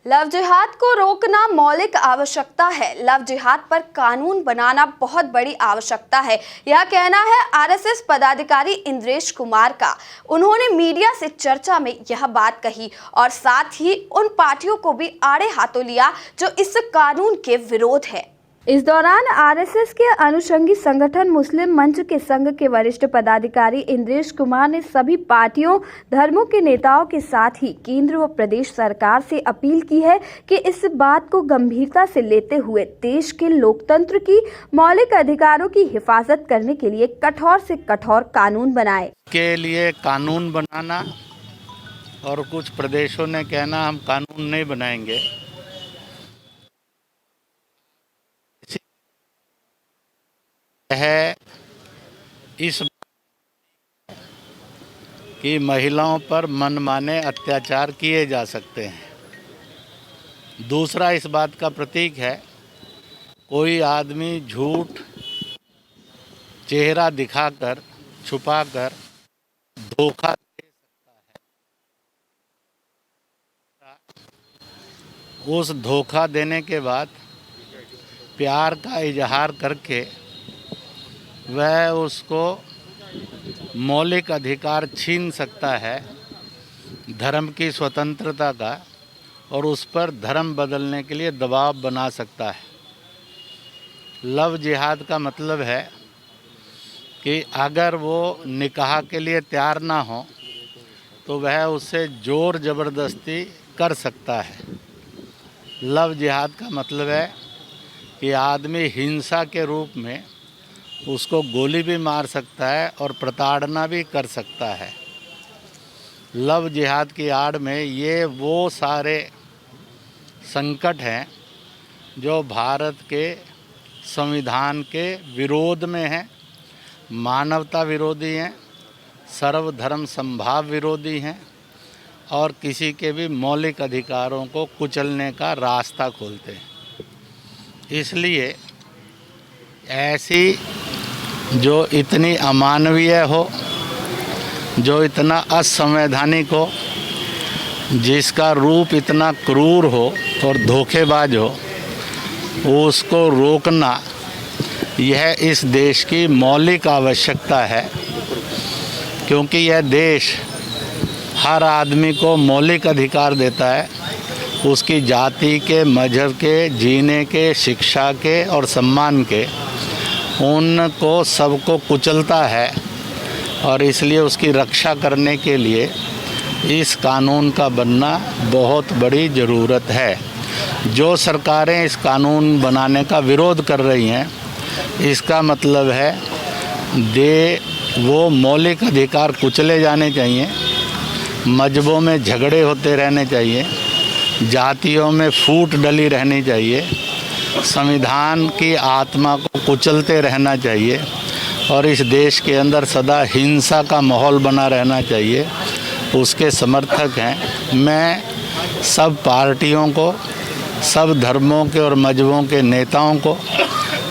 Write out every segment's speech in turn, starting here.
Love जिहाद को रोकना मौलिक आवश्यकता है। लव जिहाद पर कानून बनाना बहुत बड़ी आवश्यकता है, यह कहना है आरएसएस पदाधिकारी इंद्रेश कुमार का। उन्होंने मीडिया से चर्चा में यह बात कही और साथ ही उन पार्टियों को भी आड़े हाथों लिया जो इस कानून के विरोध है। इस दौरान आरएसएस के अनुषंगी संगठन मुस्लिम मंच के संघ के वरिष्ठ पदाधिकारी इंद्रेश कुमार ने सभी पार्टियों धर्मों के नेताओं के साथ ही केंद्र व प्रदेश सरकार से अपील की है कि इस बात को गंभीरता से लेते हुए देश के लोकतंत्र की मौलिक अधिकारों की हिफाजत करने के लिए कठोर से कठोर कानून बनाए। के लिए कानून बनाना और कुछ प्रदेशों ने कहना हम कानून नहीं बनाएंगे, है इस कि महिलाओं पर मनमाने अत्याचार किए जा सकते हैं। दूसरा इस बात का प्रतीक है कोई आदमी झूठ चेहरा दिखाकर छुपाकर धोखा दे सकता है। उस धोखा देने के बाद प्यार का इजहार करके वह उसको मौलिक अधिकार छीन सकता है धर्म की स्वतंत्रता का, और उस पर धर्म बदलने के लिए दबाव बना सकता है। लव जिहाद का मतलब है कि अगर वो निकाह के लिए तैयार ना हो तो वह उससे जोर ज़बरदस्ती कर सकता है। लव जिहाद का मतलब है कि आदमी हिंसा के रूप में उसको गोली भी मार सकता है और प्रताड़ना भी कर सकता है। लव जिहाद की आड़ में ये वो सारे संकट हैं जो भारत के संविधान के विरोध में हैं, मानवता विरोधी हैं, सर्वधर्म समभाव विरोधी हैं और किसी के भी मौलिक अधिकारों को कुचलने का रास्ता खोलते हैं। इसलिए ऐसी जो इतनी अमानवीय हो, जो इतना असंवैधानिक हो, जिसका रूप इतना क्रूर हो और धोखेबाज हो, उसको रोकना यह इस देश की मौलिक आवश्यकता है। क्योंकि यह देश हर आदमी को मौलिक अधिकार देता है, उसकी जाति के, मजहब के, जीने के, शिक्षा के और सम्मान के, उनको सबको कुचलता है। और इसलिए उसकी रक्षा करने के लिए इस कानून का बनना बहुत बड़ी ज़रूरत है। जो सरकारें इस कानून बनाने का विरोध कर रही हैं, इसका मतलब है वो मौलिक अधिकार कुचले जाने चाहिए, मजहबों में झगड़े होते रहने चाहिए, जातियों में फूट डली रहनी चाहिए, संविधान की आत्मा को कुचलते रहना चाहिए और इस देश के अंदर सदा हिंसा का माहौल बना रहना चाहिए। उसके समर्थक हैं। मैं सब पार्टियों को, सब धर्मों के और मजहबों के नेताओं को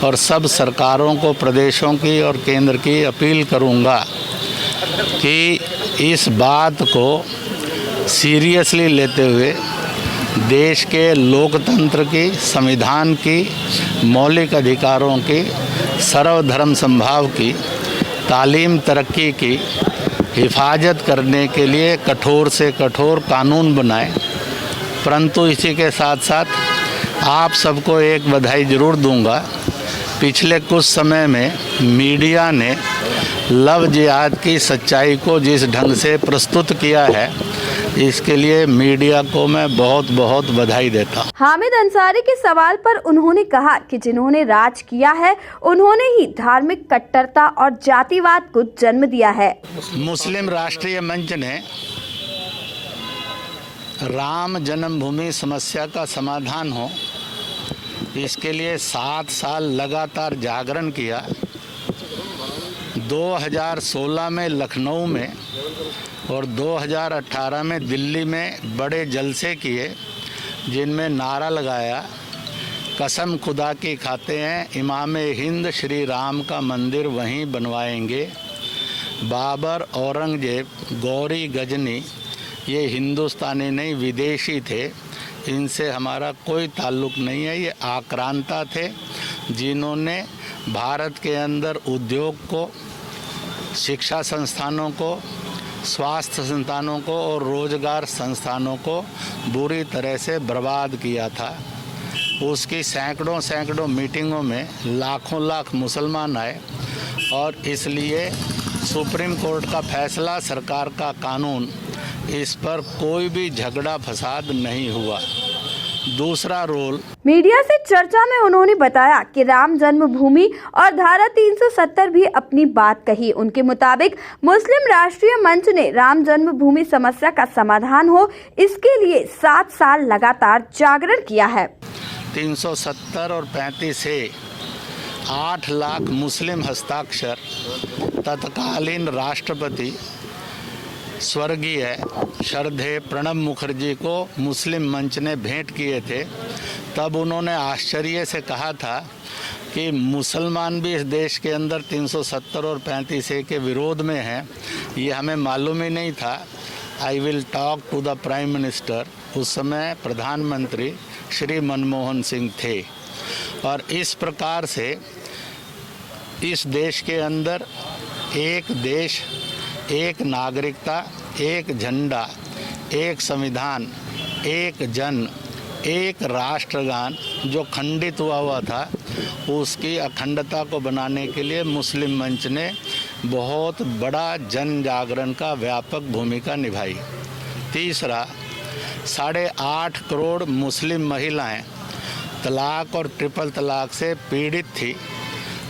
और सब सरकारों को, प्रदेशों की और केंद्र की अपील करूंगा कि इस बात को सीरियसली लेते हुए देश के लोकतंत्र की, संविधान की, मौलिक अधिकारों की, सर्वधर्म समभाव की, तालीम तरक्की की हिफाजत करने के लिए कठोर से कठोर कानून बनाएं। परंतु इसी के साथ साथ आप सबको एक बधाई ज़रूर दूंगा। पिछले कुछ समय में मीडिया ने लव जिहाद की सच्चाई को जिस ढंग से प्रस्तुत किया है, इसके लिए मीडिया को मैं बहुत बहुत बधाई देता हूँ। हामिद अंसारी के सवाल पर उन्होंने कहा कि जिन्होंने राज किया है उन्होंने ही धार्मिक कट्टरता और जातिवाद को जन्म दिया है। मुस्लिम राष्ट्रीय मंच ने राम जन्मभूमि समस्या का समाधान हो, इसके लिए 7 साल लगातार जागरण किया। 2016 में लखनऊ में और 2018 में दिल्ली में बड़े जलसे किए, जिनमें नारा लगाया, कसम खुदा की खाते हैं इमाम हिंद श्री राम का मंदिर वहीं बनवाएंगे। बाबर, औरंगजेब, गौरी, गजनी ये हिंदुस्तानी नहीं विदेशी थे, इनसे हमारा कोई ताल्लुक़ नहीं है। ये आक्रांता थे जिन्होंने भारत के अंदर उद्योग को, शिक्षा संस्थानों को, स्वास्थ्य संस्थानों को और रोजगार संस्थानों को बुरी तरह से बर्बाद किया था। उसकी सैकड़ों मीटिंगों में लाखों लाख मुसलमान आए और इसलिए सुप्रीम कोर्ट का फैसला, सरकार का कानून, इस पर कोई भी झगड़ा फसाद नहीं हुआ। दूसरा रोल, मीडिया से चर्चा में उन्होंने बताया कि राम जन्मभूमि और धारा 370 भी अपनी बात कही। उनके मुताबिक मुस्लिम राष्ट्रीय मंच ने राम जन्मभूमि समस्या का समाधान हो, इसके लिए 7 साल लगातार जागरण किया है। 370 और 35 से 8 लाख मुस्लिम हस्ताक्षर तत्कालीन राष्ट्रपति स्वर्गीय श्रद्धेय प्रणब मुखर्जी को मुस्लिम मंच ने भेंट किए थे। तब उन्होंने आश्चर्य से कहा था कि मुसलमान भी इस देश के अंदर 370 और 35A के विरोध में हैं, ये हमें मालूम ही नहीं था। I will talk to the prime minister. उस समय प्रधानमंत्री श्री मनमोहन सिंह थे। और इस प्रकार से इस देश के अंदर एक देश, एक नागरिकता, एक झंडा, एक संविधान, एक जन, एक राष्ट्रगान जो खंडित हुआ था, उसकी अखंडता को बनाने के लिए मुस्लिम मंच ने बहुत बड़ा जन जागरण का व्यापक भूमिका निभाई। तीसरा, 8.5 करोड़ मुस्लिम महिलाएं तलाक और ट्रिपल तलाक से पीड़ित थी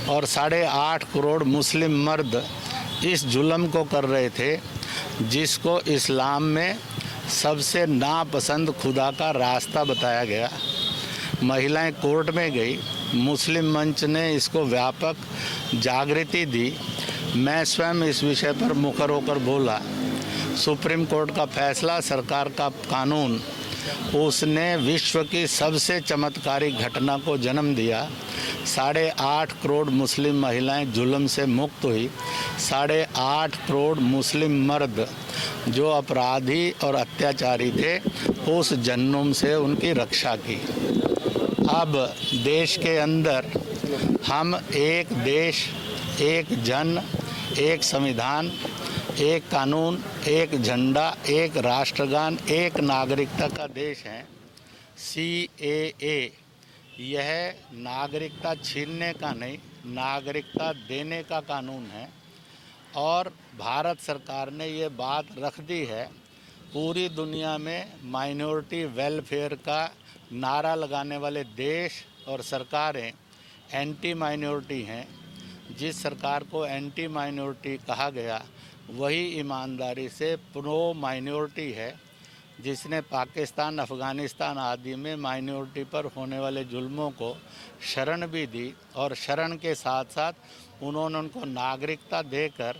और 8.5 करोड़ मुस्लिम मर्द इस जुल्म को कर रहे थे जिसको इस्लाम में सबसे नापसंद खुदा का रास्ता बताया गया। महिलाएं कोर्ट में गई, मुस्लिम मंच ने इसको व्यापक जागृति दी। मैं स्वयं इस विषय पर मुखर होकर बोला। सुप्रीम कोर्ट का फैसला, सरकार का कानून, उसने विश्व की सबसे चमत्कारिक घटना को जन्म दिया। 8.5 करोड़ मुस्लिम महिलाएं जुल्म से मुक्त हुई। 8.5 करोड़ मुस्लिम मर्द जो अपराधी और अत्याचारी थे, उस जहन्नुम से उनकी रक्षा की। अब देश के अंदर हम एक देश, एक जन, एक संविधान, एक कानून, एक झंडा, एक राष्ट्रगान, एक नागरिकता का देश है। CAA यह नागरिकता छीनने का नहीं, नागरिकता देने का कानून है। और भारत सरकार ने ये बात रख दी है, पूरी दुनिया में माइनॉरिटी वेलफेयर का नारा लगाने वाले देश और सरकारें एंटी माइनॉरिटी हैं। जिस सरकार को एंटी माइनॉरिटी कहा गया वही ईमानदारी से प्रो माइनॉरिटी है, जिसने पाकिस्तान, अफ़गानिस्तान आदि में माइनॉरिटी पर होने वाले जुल्मों को शरण भी दी और शरण के साथ साथ उन्होंने उनको नागरिकता देकर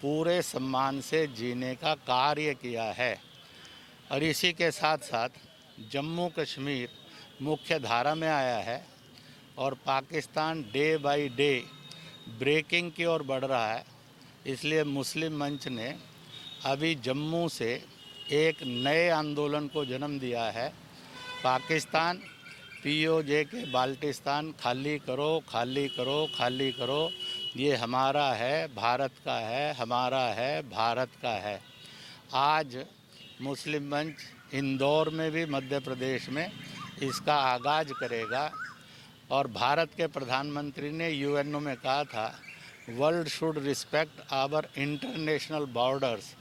पूरे सम्मान से जीने का कार्य किया है। और इसी के साथ साथ जम्मू कश्मीर मुख्य धारा में आया है और Pakistan day by day breaking की ओर बढ़ रहा है। इसलिए मुस्लिम मंच ने अभी जम्मू से एक नए आंदोलन को जन्म दिया है। पाकिस्तान POJ के बाल्टिस्तान खाली करो, खाली करो, खाली करो, ये हमारा है, भारत का है, हमारा है, भारत का है। आज मुस्लिम मंच इंदौर में भी मध्य प्रदेश में इसका आगाज़ करेगा। और भारत के प्रधानमंत्री ने UNO में कहा था, world should respect our international borders,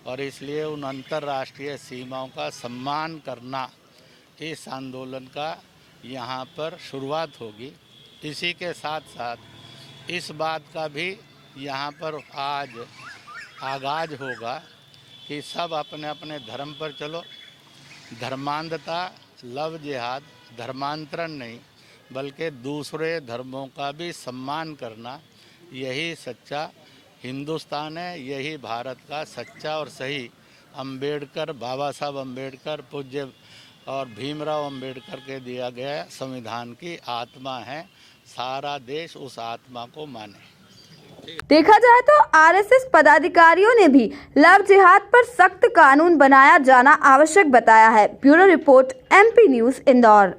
और इसलिए उन अंतर्राष्ट्रीय सीमाओं का सम्मान करना इस आंदोलन का यहाँ पर शुरुआत होगी। इसी के साथ साथ इस बात का भी यहाँ पर आज आगाज़ होगा कि सब अपने अपने धर्म पर चलो। धर्मांधता, लव जिहाद, धर्मांतरण नहीं बल्कि दूसरे धर्मों का भी सम्मान करना, यही सच्चा हिंदुस्तान है, यही भारत का सच्चा और सही अंबेडकर, बाबा साहब अंबेडकर, पूज्य और भीमराव अंबेडकर के दिया गया संविधान की आत्मा है। सारा देश उस आत्मा को माने। देखा जाए तो आरएसएस पदाधिकारियों ने भी लव जिहाद पर सख्त कानून बनाया जाना आवश्यक बताया है। Bureau report, MP news, Indore.